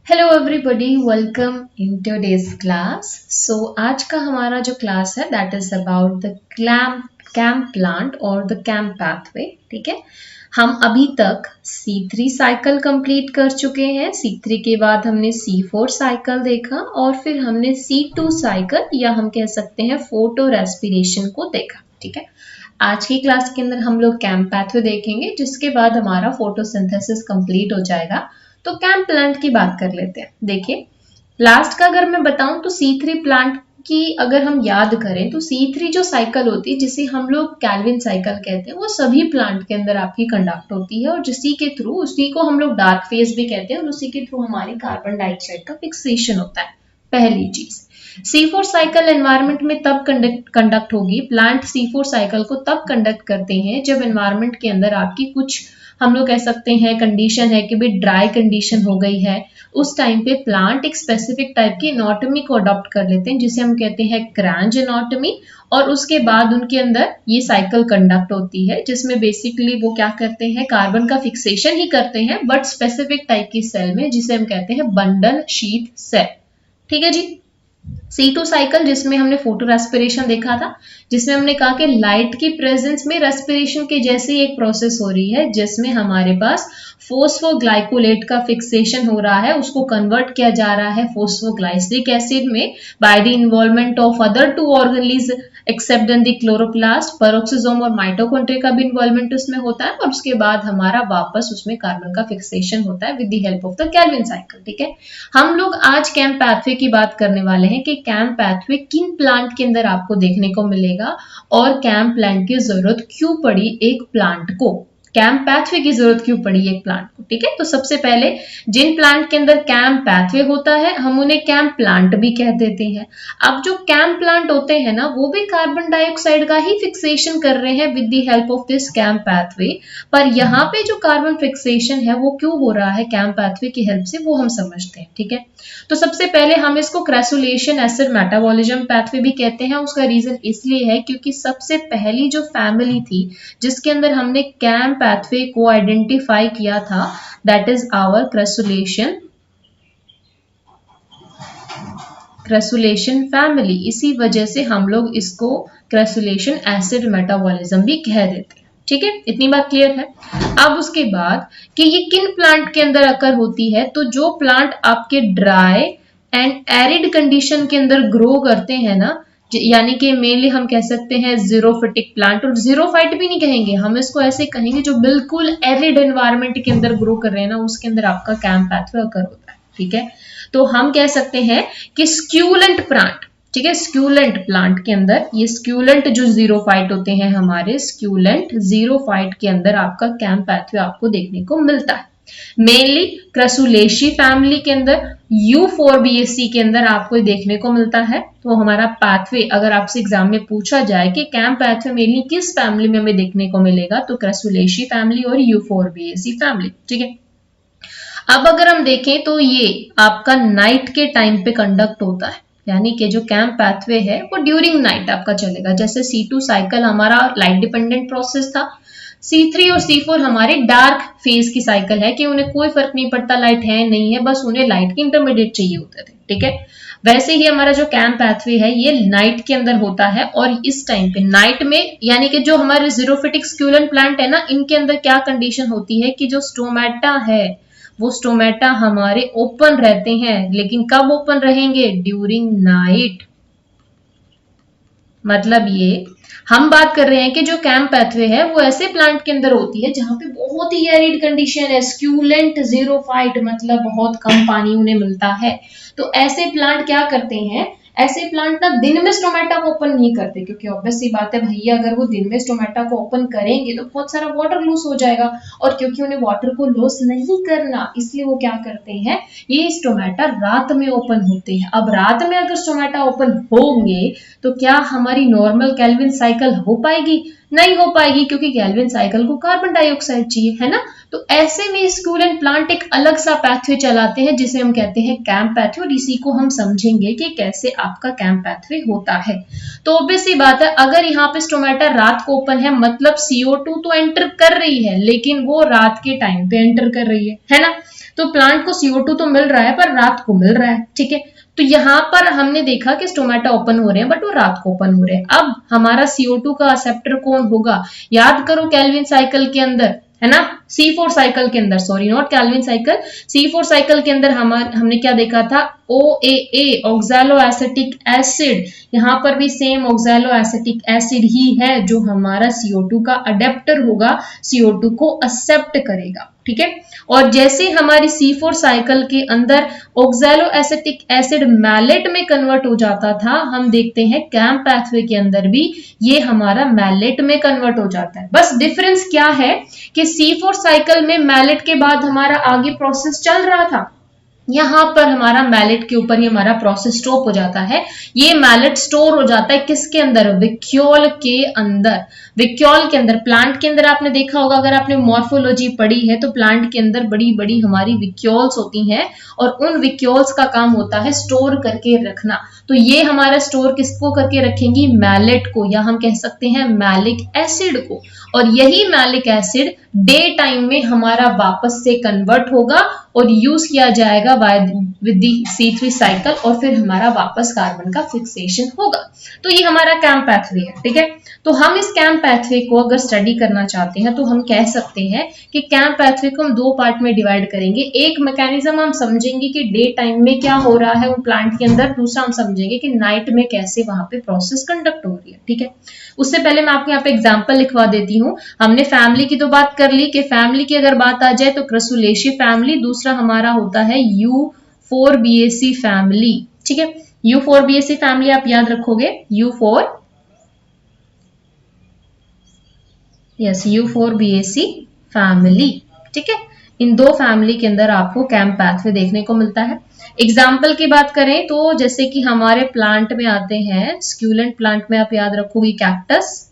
Hello everybody, welcome in today's class. So आज का हमारा जो क्लास है दैट इज अबाउट द कैम्प प्लांट और द कैम्प पाथवे। ठीक है, हम अभी तक C3 साइकिल कंप्लीट कर चुके हैं। C3 के बाद हमने C4 साइकिल देखा और फिर हमने C2 साइकिल या हम कह सकते हैं फोटो रेस्पिरेशन को देखा। ठीक है, आज की क्लास के अंदर हम लोग कैम्प पाथवे देखेंगे, जिसके बाद हमारा फोटोसिंथेसिस कंप्लीट हो जाएगा। तो कैम्प प्लांट की बात कर लेते हैं। देखिए, लास्ट का अगर मैं बताऊं तो C3 प्लांट की अगर हम याद करें तो C3 जो साइकिल होती है, जिसे हम लोग कैल्विन साइकिल कहते हैं, वो सभी प्लांट के अंदर आपकी कंडक्ट होती है और जिसी के थ्रू, उसी को हम लोग डार्क फेज भी कहते हैं और उसी के थ्रू हमारी कार्बन डाइऑक्साइड का फिक्सेशन होता है। पहली चीज, C4 साइकिल एनवायरनमेंट में तब कंडक्ट होगी, प्लांट C4 साइकिल को तब कंडक्ट करते हैं जब एनवायरनमेंट के अंदर आपकी कुछ हम लोग कह सकते हैं कंडीशन है कि भाई ड्राई कंडीशन हो गई है। उस टाइम पे प्लांट एक स्पेसिफिक टाइप की एनाटॉमी को अडॉप्ट कर लेते हैं, जिसे हम कहते हैं क्रैंज एनाटॉमी। और उसके बाद उनके अंदर ये साइकिल कंडक्ट होती है, जिसमें बेसिकली वो क्या करते हैं, कार्बन का फिक्सेशन ही करते हैं बट स्पेसिफिक टाइप की सेल में, जिसे हम कहते हैं बंडल शीथ सेल। ठीक है जी। C2 साइकिल जिसमें हमने फोटो रेस्पिरेशन देखा था, जिसमें हमने कहा कि लाइट की प्रेजेंस में रेस्पिरेशन के जैसे ही एक प्रोसेस हो रही है, जिसमें हमारे पास फोस्फोग्लाइकोलेट का फिक्सेशन हो रहा है, उसको कन्वर्ट किया जा रहा है फोस्फोग्लाइसिक एसिड में by the involvement of other two organelles except in the chloroplast. Peroxisome और माइटोकॉन्ड्रिया का भी इन्वॉल्वमेंट उसमें होता है और उसके बाद हमारा वापस उसमें कार्बन का फिक्सेशन होता है with the help of the Calvin cycle. ठीक है, हम लोग आज कैम्प पाथवे की बात करने वाले हैं कि कैम्प पाथवे किन प्लांट के अंदर आपको देखने को मिलेगा और कैम्प प्लांट की जरूरत क्यों पड़ी एक प्लांट को, कैम्प पाथवे की जरूरत क्यों पड़ी एक प्लांट को। ठीक है, तो सबसे पहले जिन प्लांट के अंदर कैम्प पाथवे होता है हम उन्हें कैम्प प्लांट भी कह देते हैं। अब जो कैम्प प्लांट होते हैं ना, वो भी कार्बन डाइऑक्साइड का ही फिक्सेशन कर रहे हैं with the help of this camp pathway. पर यहाँ पे जो कार्बन फिक्सेशन है वो क्यों हो रहा है कैम्प पाथवे की हेल्प से, वो हम समझते हैं। ठीक है, तो सबसे पहले हम इसको क्रेसुलेशन एसिड मेटाबॉलिज्म पाथवे भी कहते हैं। उसका रीजन इसलिए है क्योंकि सबसे पहली जो फैमिली थी जिसके अंदर हमने कैम्प पाथवे को आइडेंटिफाई किया था, दैट इज आवर क्रेसुलेशन फैमिली। इसी वजह से हम लोग इसको क्रेसुलेशन एसिड मेटाबॉलिज्म भी कह देते हैं। ठीक है, इतनी बात क्लियर है। अब उसके बाद कि ये किन प्लांट के अंदर अकर होती है, तो जो प्लांट आपके ड्राई एंड एरिड कंडीशन के अंदर ग्रो करते हैं ना, यानी कि मेनली हम कह सकते हैं जीरोफिटिक प्लांट, और जीरोफाइट भी नहीं कहेंगे, हम इसको ऐसे कहेंगे जो बिल्कुल एरिड एनवायरनमेंट के अंदर ग्रो कर रहे हैं ना, उसके अंदर आपका कैम्प पाथवे अकर होता है। ठीक है, तो हम कह सकते हैं कि स्क्यूलेंट प्लांट, ठीक है, स्क्यूलेंट प्लांट के अंदर ये स्क्यूलेंट जो जीरोफाइट होते हैं, हमारे स्क्यूलेंट जीरोफाइट के अंदर आपका कैम्प पाथवे आपको देखने को मिलता है। मेनली क्रसुलेशी फैमिली के अंदर, U4BAC के अंदर आपको देखने को मिलता है। तो हमारा पाथवे अगर आपसे एग्जाम में पूछा जाए कि कैम्प पाथवे मेनली किस फैमिली में हमें देखने को मिलेगा, तो क्रसुलेशी फैमिली और U4BAC फैमिली। ठीक है, अब अगर हम देखें तो ये आपका नाइट के टाइम पे कंडक्ट होता है, यानी कि जो कैम्प पाथवे है वो ड्यूरिंग नाइट आपका चलेगा। जैसे C2 साइकिल हमारा लाइट डिपेंडेंट प्रोसेस था, C3 और C4 हमारे डार्क फेज की साइकिल है कि उन्हें कोई फर्क नहीं पड़ता लाइट है नहीं है, बस उन्हें लाइट के इंटरमीडिएट चाहिए होते थे। ठीक है, वैसे ही हमारा जो कैम्प पाथवे है ये नाइट के अंदर होता है और इस टाइम पे नाइट में, यानी कि जो हमारे जीरोफिटिक स्क्यूलेंट प्लांट है ना, इनके अंदर क्या कंडीशन होती है कि जो स्टोमेटा है वो स्टोमेटा हमारे ओपन रहते हैं, लेकिन कब ओपन रहेंगे, ड्यूरिंग नाइट। मतलब ये हम बात कर रहे हैं कि जो कैम्प पाथवे है वो ऐसे प्लांट के अंदर होती है जहां पे बहुत ही एरिड कंडीशन है, स्क्यूलेंट जीरोफाइट, मतलब बहुत कम पानी उन्हें मिलता है। तो ऐसे प्लांट क्या करते हैं, ऐसे प्लांट ना दिन में स्टोमेटा को ओपन नहीं करते, क्योंकि ऑब्वियस सी बात है भैया, अगर वो दिन में स्टोमेटा को ओपन करेंगे तो बहुत सारा वाटर लॉस हो जाएगा, और क्योंकि उन्हें वाटर को लॉस नहीं करना, इसलिए वो क्या करते हैं, ये स्टोमेटा रात में ओपन होते हैं। अब रात में अगर स्टोमेटा ओपन होंगे तो क्या हमारी नॉर्मल कैल्विन साइकिल हो पाएगी, नहीं हो पाएगी, क्योंकि कैल्विन साइकिल को कार्बन डाइऑक्साइड चाहिए, है ना। तो ऐसे में स्क्यूलेंट प्लांट एक अलग सा पैथवे चलाते हैं जिसे हम कहते हैं कैम्प पैथवे, और इसी को हम समझेंगे कि कैसे आपका कैम्प पैथवे होता है। तो ऑब्वियस सी बात है, अगर यहाँ पे स्टोमेटा रात को ओपन है मतलब CO2 तो एंटर कर रही है, लेकिन वो रात के टाइम पे एंटर कर रही है ना। तो प्लांट को CO2 तो मिल रहा है पर रात को मिल रहा है, ठीक है। तो यहाँ पर हमने देखा कि स्टोमेटा ओपन हो रहे हैं बट वो रात को ओपन हो रहे हैं। अब हमारा CO2 का एक्सेप्टर कौन होगा, याद करो केल्विन साइकिल के अंदर, है ना, C4 साइकिल के अंदर, sorry not Calvin cycle, C4 cycle के अंदर हमने क्या देखा था, OAA ऑक्सैलो एसिटिक एसिड, यहाँ पर भी सेम ऑक्सैलो एसिटिक एसिड ही है जो हमारा CO2 का अडेप्टर होगा, CO2 को एक्सेप्ट करेगा, ठीक है। और जैसे हमारी C4 साइकिल के अंदर ऑक्सैलो एसिटिक एसिड मैलेट में कन्वर्ट हो जाता था, हम देखते हैं कैम्प पैथवे के अंदर भी ये हमारा मैलेट में कन्वर्ट हो जाता है। बस डिफरेंस क्या है कि C4 साइकिल में मैलेट के बाद हमारा आगे प्रोसेस चल रहा था, यहाँ पर हमारा मैलेट के ऊपर ही हमारा प्रोसेस स्टॉप हो जाता है। ये मैलेट स्टोर हो जाता है किसके अंदर, विक्यूल के अंदर। विक्यूल के अंदर, प्लांट के अंदर आपने देखा होगा, अगर आपने मॉर्फोलॉजी पढ़ी है तो प्लांट के अंदर बड़ी बड़ी हमारी विक्यूल्स होती हैं और उन विक्यूल्स का काम होता है स्टोर करके रखना। तो ये हमारा स्टोर किसको करके रखेंगी, मैलेट को, या हम कह सकते हैं मैलिक एसिड को। और यही मैलिक एसिड डे टाइम में हमारा वापस से कन्वर्ट होगा और यूज किया जाएगा विद दी C3 साइकिल, और फिर हमारा वापस कार्बन का फिक्सेशन होगा। तो ये हमारा कैम्प पैथवे है, ठीक है। तो हम इस कैम्प पैथवे को अगर स्टडी करना चाहते हैं तो हम कह सकते हैं कि कैम्प पैथवे को हम दो पार्ट में डिवाइड करेंगे। एक मैकेनिज्म हम समझेंगे कि डे टाइम में क्या हो रहा है वो प्लांट के अंदर, दूसरा हम समझेंगे कि नाइट में कैसे वहां पे प्रोसेस कंडक्ट हो रही है, ठीक है। उससे पहले मैं आपको यहाँ पे एग्जाम्पल लिखवा देती हूँ। हमने फैमिली की तो बात कर ली कि फैमिली की अगर बात आ जाए तो क्रसुलेशिया फैमिली, दूसरा हमारा होता है U4BAC फैमिली, ठीक है। U4BAC फैमिली आप याद रखोगे, U4BAC फैमिली, ठीक है। इन दो फैमिली के अंदर आपको कैम्प पैथवे देखने को मिलता है। एग्जाम्पल की बात करें तो जैसे कि हमारे प्लांट में आते हैं, स्क्यूलेंट प्लांट में आप याद रखोगे कैक्टस,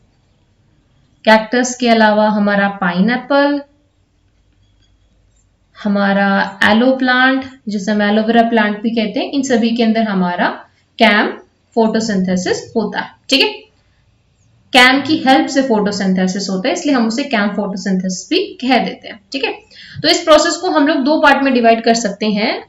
कैक्टस के अलावा हमारा पाइनएप्पल, हमारा एलो प्लांट जिसे हम एलोवेरा प्लांट भी कहते हैं, इन सभी के अंदर हमारा कैम्प फोटोसिंथेसिस होता है, ठीक है। कैम्प की हेल्प से फोटोसिंथेसिस होता है, इसलिए हम उसे कैम्प फोटोसिंथेसिस भी कह देते हैं, ठीक है। तो इस प्रोसेस को हम लोग दो पार्ट में डिवाइड कर सकते हैं।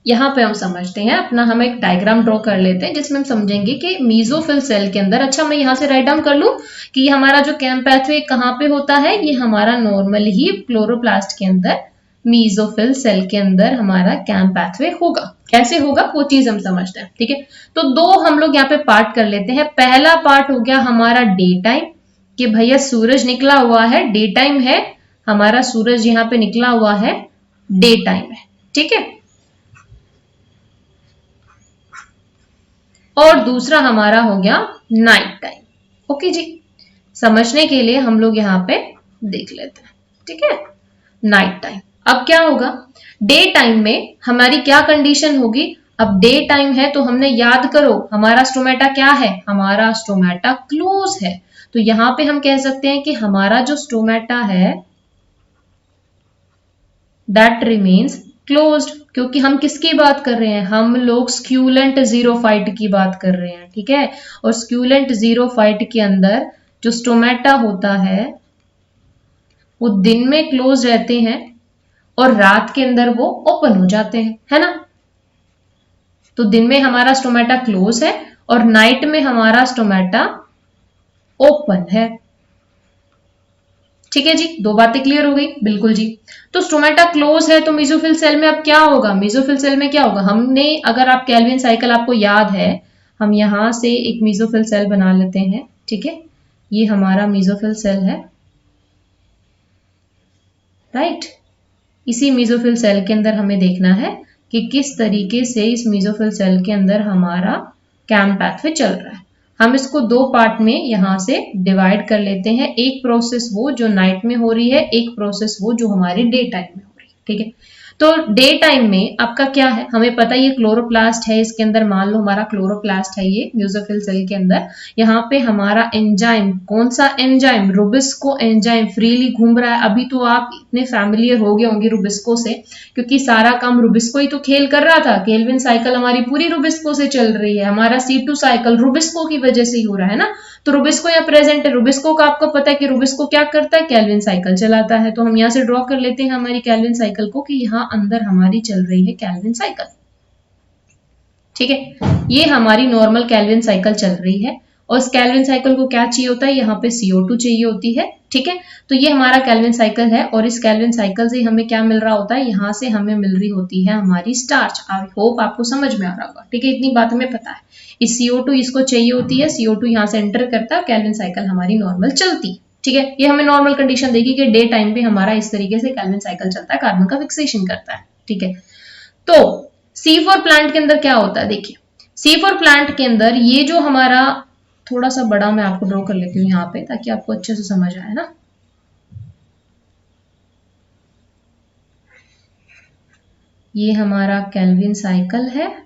यहाँ पे हम समझते हैं अपना, हम एक डायग्राम ड्रॉ कर लेते हैं जिसमें हम समझेंगे कि मीजोफिल सेल के अंदर, अच्छा मैं यहाँ से राइट डाउन कर लूं कि हमारा जो कैम्प पैथवे कहाँ पे होता है, ये हमारा नॉर्मल ही क्लोरोप्लास्ट के अंदर, मीजोफिल सेल के अंदर हमारा कैम्प पैथवे होगा। कैसे होगा वो चीज हम समझते हैं, ठीक है। तो दो हम लोग यहाँ पे पार्ट कर लेते हैं। पहला पार्ट हो गया हमारा डे टाइम, कि भैया सूरज निकला हुआ है, डे टाइम है, हमारा सूरज यहाँ पे निकला हुआ है, डे टाइम है, ठीक है। और दूसरा हमारा हो गया नाइट टाइम, ओके जी। समझने के लिए हम लोग यहाँ पे देख लेते हैं, ठीक है। नाइट टाइम, अब क्या होगा, डे टाइम में हमारी क्या कंडीशन होगी। अब डे टाइम है तो हमने याद करो हमारा स्टोमेटा क्या है, हमारा स्टोमेटा क्लोज है। तो यहां पे हम कह सकते हैं कि हमारा जो स्टोमेटा है दैट रिमेन्स क्लोज्ड, क्योंकि हम किसकी बात कर रहे हैं, हम लोग स्क्यूलेंट जीरोफाइट की बात कर रहे हैं, ठीक है। और स्क्यूलेंट जीरोफाइट के अंदर जो स्टोमेटा होता है वो दिन में क्लोज रहते हैं और रात के अंदर वो ओपन हो जाते हैं, है ना। तो दिन में हमारा स्टोमेटा क्लोज है और नाइट में हमारा स्टोमेटा ओपन है, ठीक है जी। दो बातें क्लियर हो गई, बिल्कुल जी। तो स्टोमेटा क्लोज है तो मेसोफिल सेल में अब क्या होगा, मेसोफिल सेल में क्या होगा, हमने अगर आप केल्विन साइकिल आपको याद है, हम यहां से एक मेसोफिल सेल बना लेते हैं, ठीक है। ये हमारा मेसोफिल सेल है, राइट। इसी मेसोफिल सेल के अंदर हमें देखना है कि किस तरीके से इस मेसोफिल सेल के अंदर हमारा कैम्प पैथवे चल रहा है। हम इसको दो पार्ट में यहां से डिवाइड कर लेते हैं, एक प्रोसेस वो जो नाइट में हो रही है, एक प्रोसेस वो जो हमारे डे टाइम में हो रही है, ठीक है। तो डे टाइम में आपका क्या है, हमें पता है ये क्लोरोप्लास्ट है, इसके अंदर मान लो हमारा क्लोरोप्लास्ट है ये म्यूजोफिल सेल के अंदर। यहाँ पे हमारा एंजाइम, कौन सा एंजाइम, रुबिस्को एंजाइम फ्रीली घूम रहा है। अभी तो आप इतने फैमिलियर हो गए होंगे रुबिस्को से, क्योंकि सारा काम रुबिस्को ही तो खेल कर रहा था। केल्विन साइकिल हमारी पूरी रुबिस्को से चल रही है, हमारा C2 साइकिल रुबिस्को की वजह से ही हो रहा है ना। तो रुबिस्को यहाँ प्रेजेंट है, रुबिस्को का आपको पता है कि रुबिस्को क्या करता है, केल्विन साइकिल चलाता है। तो हम यहाँ से ड्रॉ कर लेते हैं हमारी केल्विन साइकिल को कि यहाँ अंदर हमारी चल रही है केल्विन साइकिल। ठीक है, ये हमारी नॉर्मल केल्विन साइकिल चल रही है। और इस केल्विन साइकिल को क्या चाहिए होता है, यहाँ पे CO2 चाहिए होती है। ठीक है, तो ये हमारा केल्विन साइकिल है और इस केल्विन साइकिल से हमें क्या मिल रहा होता है, यहाँ से हमें मिल रही होती है हमारी स्टार्च। आई होप आपको समझ में आ रहा होगा। ठीक है, इतनी बात हमें पता है। इस CO2 इसको चाहिए होती है, CO2 यहाँ से एंटर करता है, केल्विन साइकिल हमारी नॉर्मल चलती। ठीक है, ये हमें नॉर्मल कंडीशन देगी कि डे टाइम पे हमारा इस तरीके से केल्विन साइकिल चलता है, कार्बन का फिक्सेशन करता है। ठीक है, तो C4 प्लांट के अंदर क्या होता है, देखिए C4 प्लांट के अंदर ये जो हमारा, थोड़ा सा बड़ा मैं आपको ड्रॉ कर लेती हूँ यहाँ पे ताकि आपको अच्छे से समझ आए ना। ये हमारा केल्विन साइकिल है,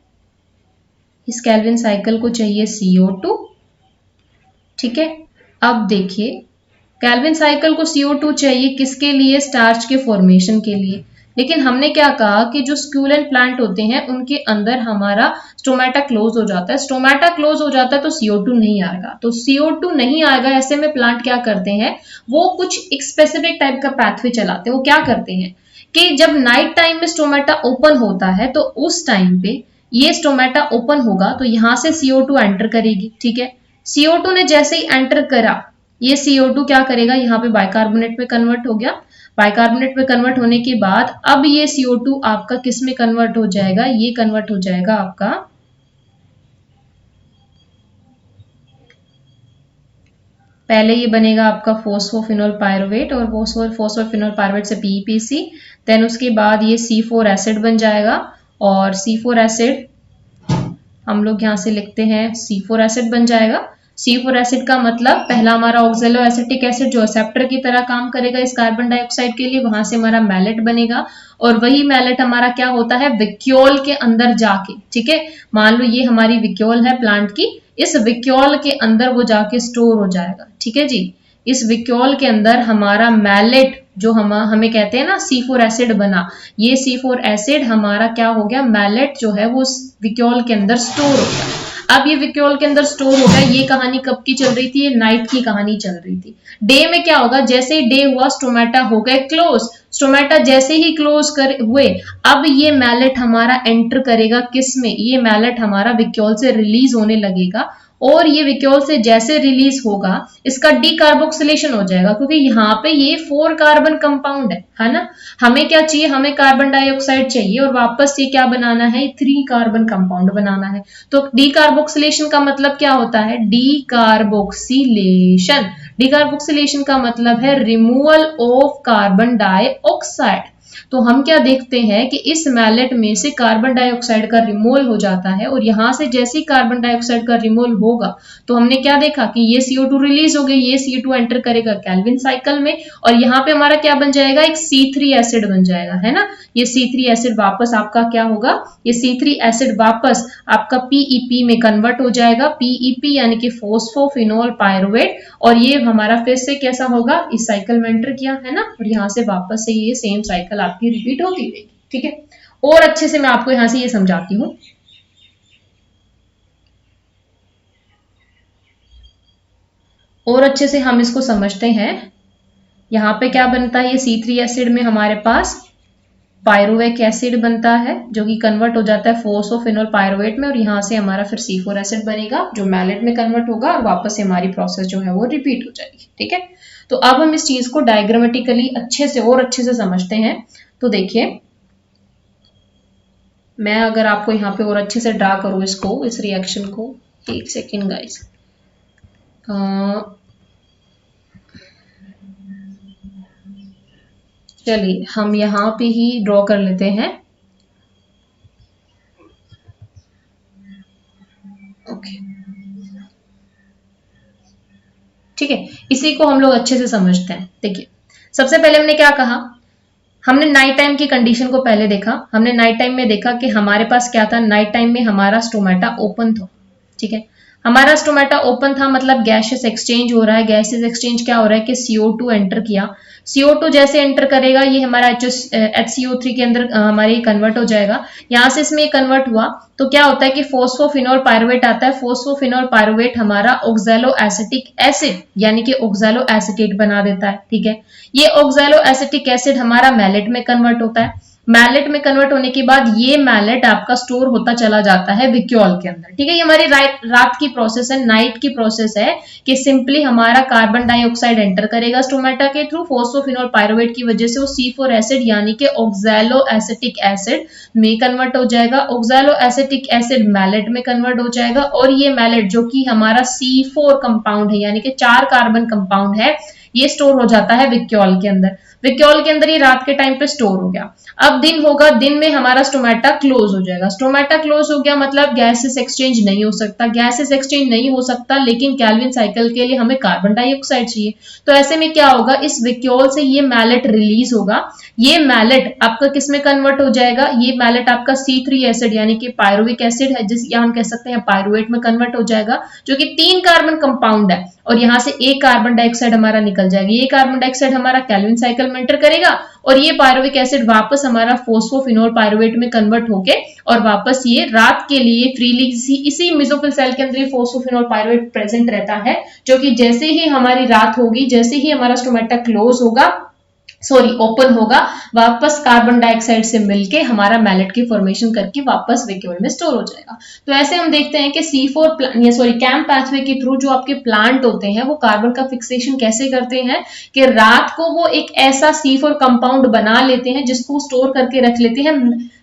इस केल्विन साइकिल को चाहिए CO2। ठीक है, अब देखिए केल्विन साइकिल को CO2 चाहिए किसके लिए, स्टार्च के फॉर्मेशन के लिए। लेकिन हमने क्या कहा कि जो स्क्यूलेंट प्लांट होते हैं उनके अंदर हमारा स्टोमेटा क्लोज हो जाता है। स्टोमेटा क्लोज हो जाता है तो CO2 नहीं आएगा। तो CO2 नहीं आएगा, ऐसे में प्लांट क्या करते हैं, वो कुछ एक स्पेसिफिक टाइप का पैथवे चलाते हैं। वो क्या करते हैं कि जब नाइट टाइम में स्टोमेटा ओपन होता है तो उस टाइम पे ये स्टोमेटा ओपन होगा तो यहाँ से CO2 एंटर करेगी। ठीक है, CO2 ने जैसे ही एंटर करा, ये CO2 क्या करेगा, यहाँ पे बाइकार्बोनेट में कन्वर्ट हो गया। बाइकार्बोनेट में कन्वर्ट होने के बाद अब ये CO2 आपका किस में कन्वर्ट हो जाएगा, ये कन्वर्ट हो जाएगा आपका, पहले ये बनेगा आपका फोस्फोफिनोल पायरुवेट और फोस्फोफिनोल पायरुवेट से PEPC, देन उसके बाद ये C4 एसिड बन जाएगा। और C4 एसिड हम लोग यहाँ से लिखते हैं C4 एसिड बन जाएगा। C4 एसिड का मतलब पहला हमारा ऑक्जेलो एसिटिक एसिड जो एक्सेप्टर की तरह काम करेगा इस कार्बन डाइऑक्साइड के लिए, वहां से हमारा मैलेट बनेगा और वही मैलेट हमारा क्या होता है, विक्यूल के अंदर जाके। ठीक है, मान लो ये हमारी विक्यूल है प्लांट की, इस विक्यूल के अंदर वो जाके स्टोर हो जाएगा। ठीक है जी, इस विक्यूल के अंदर हमारा मैलेट जो हमें कहते हैं ना C4 एसिड बना, ये C4 एसिड हमारा क्या हो गया, मैलेट जो है वो विक्यूल के अंदर स्टोर हो गया। अब ये विक्यूल के अंदर स्टोर हो गया। ये कहानी कब की चल रही थी, ये नाइट की कहानी चल रही थी। डे में क्या होगा, जैसे ही डे हुआ स्टोमेटा हो गए क्लोज। स्टोमेटा जैसे ही क्लोज कर हुए, अब ये मैलेट हमारा एंटर करेगा किस में, ये मैलेट हमारा विक्यूल से रिलीज होने लगेगा और ये विक्यूल से जैसे रिलीज होगा इसका डीकार्बोक्सिलेशन हो जाएगा, क्योंकि यहाँ पे ये 4 कार्बन कंपाउंड है ना। हमें क्या चाहिए, हमें कार्बन डाइऑक्साइड चाहिए और वापस ये क्या बनाना है, 3 कार्बन कंपाउंड बनाना है। तो डीकार्बोक्सिलेशन का मतलब क्या होता है, डीकार्बोक्सिलेशन। डीकार्बोक्सिलेशन का मतलब है रिमूवल ऑफ कार्बन डाइऑक्साइड। तो हम क्या देखते हैं कि इस मैलेट में से कार्बन डाइऑक्साइड का रिमूवल हो जाता है और यहां से जैसे ही कार्बन डाइऑक्साइड का रिमूवल होगा तो हमने क्या देखा कि ये CO2 रिलीज हो गई, ये CO2 एंटर करेगा केल्विन साइकिल में और यहाँ पे हमारा क्या बन जाएगा, एक C3 एसिड बन जाएगा, है ना। ये C3 एसिड वापस आपका क्या होगा, ये C3 एसिड वापस आपका PEP में कन्वर्ट हो जाएगा। PEP यानी कि फोस्फोफिनोल पायरुवेट, और ये हमारा फिर से कैसा होगा, इस साइकिल में एंटर किया है ना, और यहाँ से वापस से ये सेम साइकिल आपकी रिपीट होती रहेगी। ठीक है, और अच्छे से मैं आपको यहाँ से ये समझाती हूँ। और अच्छे से हम इसको समझते हैं। यहाँ पे क्या बनता है, ये C3 एसिड में हमारे पास पायरुवेक एसिड बनता है जो कि कन्वर्ट हो जाता है फोस्फोफिनोल पायरुवेट में और यहाँ से हमारा फिर C4 एसिड बनेगा जो मैलेट में कन्वर्ट होगा और वापस से हमारी प्रोसेस जो है वो रिपीट हो जाएगी। ठीक है, तो अब हम इस चीज को डायग्रामेटिकली अच्छे से और अच्छे से समझते हैं। तो देखिए, मैं अगर आपको यहाँ पे और अच्छे से ड्रा करूँ इसको, इस रिएक्शन को, एक सेकेंड गाइस, चलिए हम यहाँ पे ही ड्रॉ कर लेते हैं। ओके, ठीक है, इसी को हम लोग अच्छे से समझते हैं। देखिए, सबसे पहले हमने क्या कहा, हमने नाइट टाइम की कंडीशन को पहले देखा। हमने नाइट टाइम में देखा कि हमारे पास क्या था, नाइट टाइम में हमारा स्टोमेटा ओपन था, ठीक है। हमारा स्टोमेटा ओपन था मतलब गैसेस एक्सचेंज हो रहा है। गैसेस एक्सचेंज क्या हो रहा है कि CO2 एंटर किया। CO2 जैसे एंटर करेगा ये हमारा HCO3 के अंदर हमारे कन्वर्ट हो जाएगा। यहाँ से इसमें कन्वर्ट हुआ तो क्या होता है कि फोस्फोफिनोल पायरुवेट आता है। फोस्फोफिनोल पायरुवेट हमारा ऑक्सैलो एसिटिक एसिड यानी कि ऑक्सैलो एसिटेट बना देता है, ठीक है। ये ऑक्सैलो एसिटिक एसिड हमारा मैलेट में कन्वर्ट होता है। मैलेट में कन्वर्ट होने के बाद ये मैलेट आपका स्टोर होता चला जाता है विक्यूल के अंदर, ठीक है। ये हमारी रात की प्रोसेस है, नाइट की प्रोसेस है कि सिंपली हमारा कार्बन डाइऑक्साइड एंटर करेगा स्टोमेटा के थ्रू। फोस्फोफिनोल पायरुवेट की वजह से वो C4 एसिड यानी कि ऑक्सैलो एसिटिक एसिड में कन्वर्ट हो जाएगा। ऑक्सैलो एसिटिक एसिड मैलेट में कन्वर्ट हो जाएगा और ये मैलेट जो कि हमारा C4 कंपाउंड है यानी कि 4 कार्बन कंपाउंड है, ये स्टोर हो जाता है विक्यूल के अंदर। विक्यूल के अंदर ये रात के टाइम पे स्टोर हो गया। अब दिन होगा, दिन में हमारा स्टोमेटा क्लोज हो जाएगा। स्टोमेटा क्लोज हो गया मतलब गैसेस एक्सचेंज नहीं हो सकता। गैसेस एक्सचेंज नहीं हो सकता लेकिन कैल्विन साइकिल के लिए हमें कार्बन डाइऑक्साइड चाहिए। तो ऐसे में क्या होगा, इस विक्यूल से ये मैलेट रिलीज होगा। ये मैलेट आपका किस में कन्वर्ट हो जाएगा, ये मैलेट आपका C3 एसिड यानी कि पायरुविक एसिड है, जिस या हम कह सकते हैं पायरुवेट में कन्वर्ट हो जाएगा, जो कि 3 कार्बन कंपाउंड है और यहाँ से एक कार्बन डाइऑक्साइड हमारा निकल जाएगा। ये कार्बन डाइऑक्साइड हमारा कैल्विन साइकिल में एंटर करेगा और ये पायरुविक एसिड वापस हमारा फोस्फोफिनोल पायरुवेट में कन्वर्ट होके और वापस ये रात के लिए फ्रीली इसी मेसोफिल सेल के अंदर फोस्फोफिनोल पायरुवेट प्रेजेंट रहता है, जो कि जैसे ही हमारी रात होगी, जैसे ही हमारा स्टोमेटा क्लोज होगा, ओपन होगा, वापस कार्बन डाइऑक्साइड से मिलके हमारा मैलेट की फॉर्मेशन करके वापस वैक्यूल में स्टोर हो जाएगा। तो ऐसे हम देखते हैं कि कैम्प पाथवे के थ्रू जो आपके प्लांट होते हैं वो कार्बन का फिक्सेशन कैसे करते हैं कि रात को वो एक ऐसा C4 कंपाउंड बना लेते हैं जिसको स्टोर करके रख लेते हैं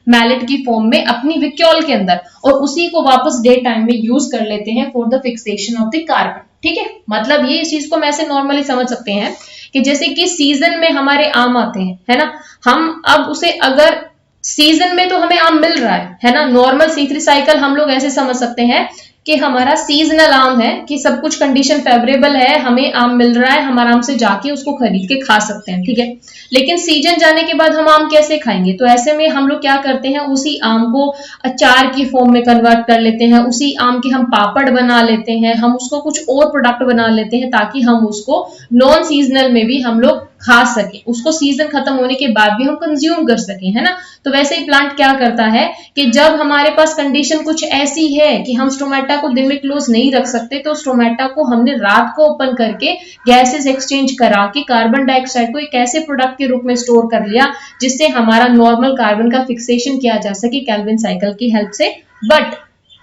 मैलेट की फॉर्म में अपनी विक्यूल के अंदर और उसी को वापस डे टाइम में यूज कर लेते हैं for the fixation of the carbon, ठीक है। मतलब ये इस चीज को हम ऐसे नॉर्मली समझ सकते हैं कि जैसे कि सीजन में हमारे आम आते हैं, है ना, हम अब उसे अगर सीजन में तो हमें आम मिल रहा है ना, नॉर्मल C3 साइकिल हम लोग ऐसे समझ सकते हैं कि हमारा सीजनल आम है कि सब कुछ कंडीशन फेवरेबल है, हमें आम मिल रहा है, हम आराम से जाके उसको खरीद के खा सकते हैं, ठीक है। लेकिन सीजन जाने के बाद हम आम कैसे खाएंगे, तो ऐसे में हम लोग क्या करते हैं, उसी आम को अचार की फॉर्म में कन्वर्ट कर लेते हैं, उसी आम के हम पापड़ बना लेते हैं, हम उसको कुछ और प्रोडक्ट बना लेते हैं ताकि हम उसको नॉन सीजनल में भी हम लोग खा सके, उसको सीजन खत्म होने के बाद भी हम कंज्यूम कर सके, है ना। तो वैसे ही प्लांट क्या करता है कि जब हमारे पास कंडीशन कुछ ऐसी है कि हम स्टोमेटा को दिन में क्लोज नहीं रख सकते, तो स्टोमेटा को हमने रात को ओपन करके गैसेस एक्सचेंज करा के कार्बन डाइऑक्साइड को एक ऐसे प्रोडक्ट के रूप में स्टोर कर लिया जिससे हमारा नॉर्मल कार्बन का फिक्सेशन किया जा सके कैल्विन साइकिल की हेल्प से। बट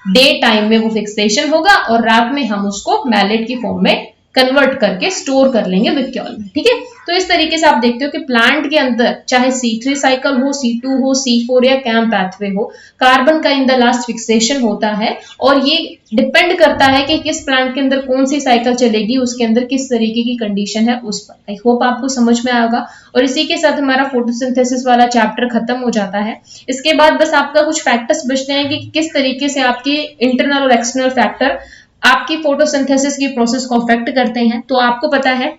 डे टाइम में वो फिक्सेशन होगा और रात में हम उसको मैलेट की फॉर्म में कन्वर्ट करके स्टोर कर लेंगे विक्यूल में, ठीक है। तो इस तरीके से आप देखते हो कि प्लांट के अंदर चाहे C3 साइकिल हो, C2 हो, C4 या कैम्प पाथवे हो, कार्बन का इन द लास्ट फिक्सेशन होता है और ये डिपेंड करता है कि किस प्लांट के अंदर कौन सी साइकिल चलेगी, उसके अंदर किस तरीके की कंडीशन है उस पर। आई होप आपको समझ में आएगा और इसी के साथ हमारा फोटोसिंथेसिस वाला चैप्टर खत्म हो जाता है। इसके बाद बस आपका कुछ फैक्टर्स बचते हैं कि किस तरीके से आपके इंटरनल और एक्सटर्नल फैक्टर आपकी फोटोसिंथेसिस की प्रोसेस को अफेक्ट करते हैं। तो आपको पता है,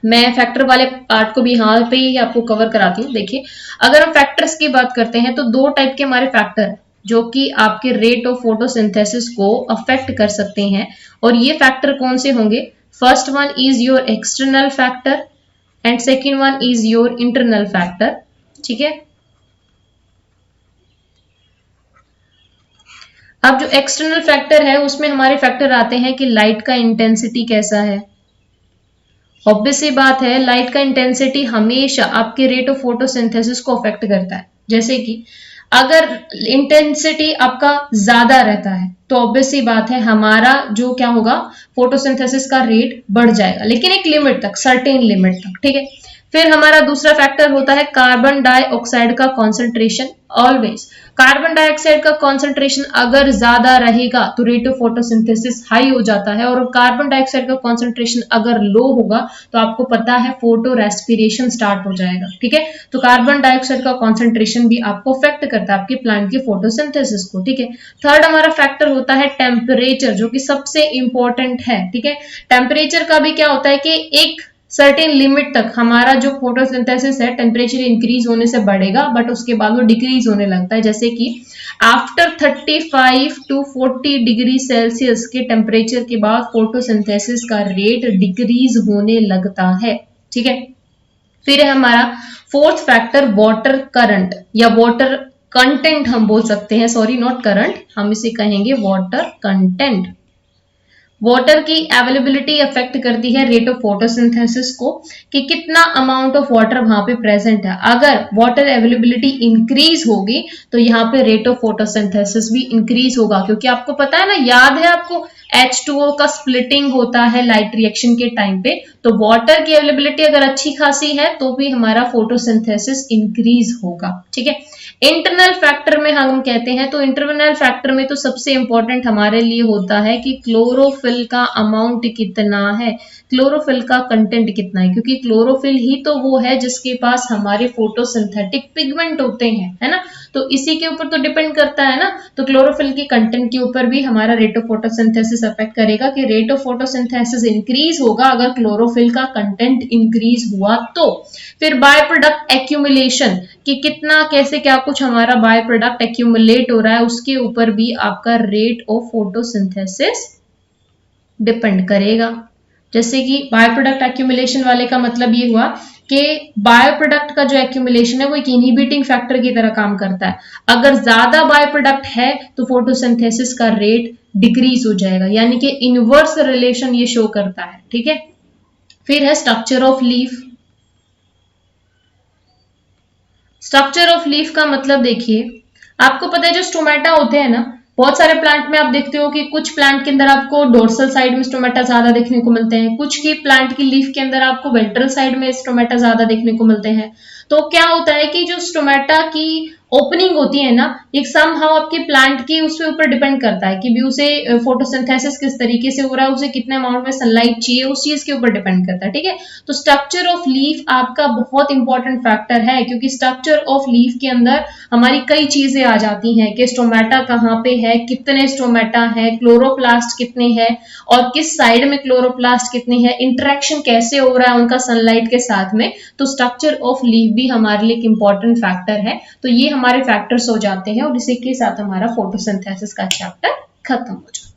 मैं फैक्टर वाले पार्ट को भी यहाँ पे ही आपको कवर कराती हूँ। देखिए, अगर हम फैक्टर्स की बात करते हैं तो 2 टाइप के हमारे फैक्टर हैं जो कि आपके रेट ऑफ फोटोसिंथेसिस को अफेक्ट कर सकते हैं और ये फैक्टर कौन से होंगे, first one is your external factor and second one is your internal factor, ठीक है। अब जो एक्सटर्नल फैक्टर है उसमें हमारे फैक्टर आते हैं कि लाइट का इंटेंसिटी कैसा है। ऑब्वियस सी बात है, लाइट का इंटेंसिटी हमेशा आपके रेट ऑफ फोटोसिंथेसिस को अफेक्ट करता है। जैसे कि अगर इंटेंसिटी आपका ज्यादा रहता है तो ऑब्वियस सी बात है हमारा जो क्या होगा, फोटोसिंथेसिस का रेट बढ़ जाएगा, लेकिन एक लिमिट तक, सर्टेन लिमिट तक, ठीक है। फिर हमारा दूसरा फैक्टर होता है कार्बन डाइऑक्साइड का कॉन्सेंट्रेशन। ऑलवेज कार्बन डाइऑक्साइड का कॉन्सेंट्रेशन अगर ज्यादा रहेगा तो रेट ऑफ फोटोसिंथेसिस हाई हो जाता है और कार्बन डाइऑक्साइड का कॉन्सेंट्रेशन अगर लो होगा तो आपको पता है फोटो रेस्पिरेशन स्टार्ट हो जाएगा, ठीक है। तो कार्बन डाइऑक्साइड का कॉन्सेंट्रेशन भी आपको अफेक्ट करता है आपके प्लांट की फोटोसिंथेसिस को, ठीक है। थर्ड हमारा फैक्टर होता है टेम्परेचर, जो कि सबसे इंपॉर्टेंट है, ठीक है। टेम्परेचर का भी क्या होता है कि एक सर्टेन लिमिट तक हमारा जो फोटोसिंथेसिस है टेम्परेचर इंक्रीज होने से बढ़ेगा, बट उसके बाद वो डिक्रीज होने लगता है। जैसे कि आफ्टर 35 टू 40 डिग्री सेल्सियस के टेम्परेचर के बाद फोटोसिंथेसिस का रेट डिक्रीज होने लगता है। ठीक है, फिर है हमारा फोर्थ फैक्टर वाटर करंट या वाटर कंटेंट हम बोल सकते हैं, सॉरी नॉट करंट, हम इसे कहेंगे वाटर कंटेंट। वाटर की अवेलेबिलिटी अफेक्ट करती है रेट ऑफ फोटोसिंथेसिस को, कि कितना अमाउंट ऑफ वाटर वहां पे प्रेजेंट है। अगर वाटर अवेलेबिलिटी इंक्रीज होगी तो यहाँ पे रेट ऑफ फोटोसिंथेसिस भी इंक्रीज होगा, क्योंकि आपको पता है ना, याद है आपको H2O का स्प्लिटिंग होता है लाइट रिएक्शन के टाइम पे, तो वाटर की अवेलेबिलिटी अगर अच्छी खासी है तो भी हमारा फोटोसिंथेसिस इंक्रीज होगा। ठीक है, इंटरनल फैक्टर में हम कहते हैं, तो इंटरनल फैक्टर में तो सबसे इंपॉर्टेंट हमारे लिए होता है कि क्लोरोफिल का अमाउंट कितना है, क्लोरोफिल का कंटेंट कितना है, क्योंकि क्लोरोफिल ही तो वो है जिसके पास हमारे फोटोसिंथेटिक पिगमेंट होते हैं, है ना, तो इसी के ऊपर तो डिपेंड करता है ना। तो क्लोरोफिल के कंटेंट के ऊपर भी हमारा रेट ऑफ फोटोसिंथेसिस अफेक्ट करेगा, कि रेट ऑफ फोटोसिंथेसिस इंक्रीज होगा अगर क्लोरोफिल का कंटेंट इंक्रीज हुआ तो। फिर बाय प्रोडक्ट एक्यूमुलेशन, कि कितना कैसे क्या कुछ हमारा बाय प्रोडक्ट एक्यूमुलेट हो रहा है, उसके ऊपर भी आपका रेट ऑफ फोटोसिंथेसिस डिपेंड करेगा। जैसे कि बाय प्रोडक्ट एक्यूमुलेशन वाले का मतलब ये हुआ कि बायो प्रोडक्ट का जो एक्यूमुलेशन है वो एक इनहिबिटिंग फैक्टर की तरह काम करता है। अगर ज्यादा बायो प्रोडक्ट है तो फोटोसिंथेसिस का रेट डिक्रीज हो जाएगा, यानी कि इनवर्स रिलेशन ये शो करता है। ठीक है, फिर है structure of leaf. Structure of leaf का मतलब देखिए, आपको पता है जो स्टोमेटा होते हैं ना, बहुत सारे प्लांट में आप देखते हो कि कुछ प्लांट के अंदर आपको डोर्सल साइड में स्टोमेटा ज्यादा देखने को मिलते हैं, कुछ की प्लांट की लीफ के अंदर आपको वेंट्रल साइड में स्टोमेटा ज्यादा देखने को मिलते हैं। तो क्या होता है कि जो स्टोमेटा की ओपनिंग होती है ना, एक समहाउ आपके प्लांट के उसके ऊपर डिपेंड करता है कि भी उसे फोटोसिंथेसिस किस तरीके से हो रहा है, उसे कितने अमाउंट में सनलाइट चाहिए, उस चीज के ऊपर डिपेंड करता है। ठीक है, तो स्ट्रक्चर ऑफ लीफ आपका बहुत इंपॉर्टेंट फैक्टर है, क्योंकि स्ट्रक्चर ऑफ लीफ के अंदर हमारी कई चीजें आ जाती हैं कि स्टोमेटा कहाँ पे है, कितने स्टोमेटा है, क्लोरोप्लास्ट कितने हैं और किस साइड में क्लोरोप्लास्ट कितने हैं, इंटरेक्शन कैसे हो रहा है उनका सनलाइट के साथ में। तो स्ट्रक्चर ऑफ लीफ भी हमारे लिए एक इंपॉर्टेंट फैक्टर है। तो ये हमारे फैक्टर्स हो जाते हैं और इसी के साथ हमारा फोटोसिंथेसिस का चैप्टर खत्म हो जाता है।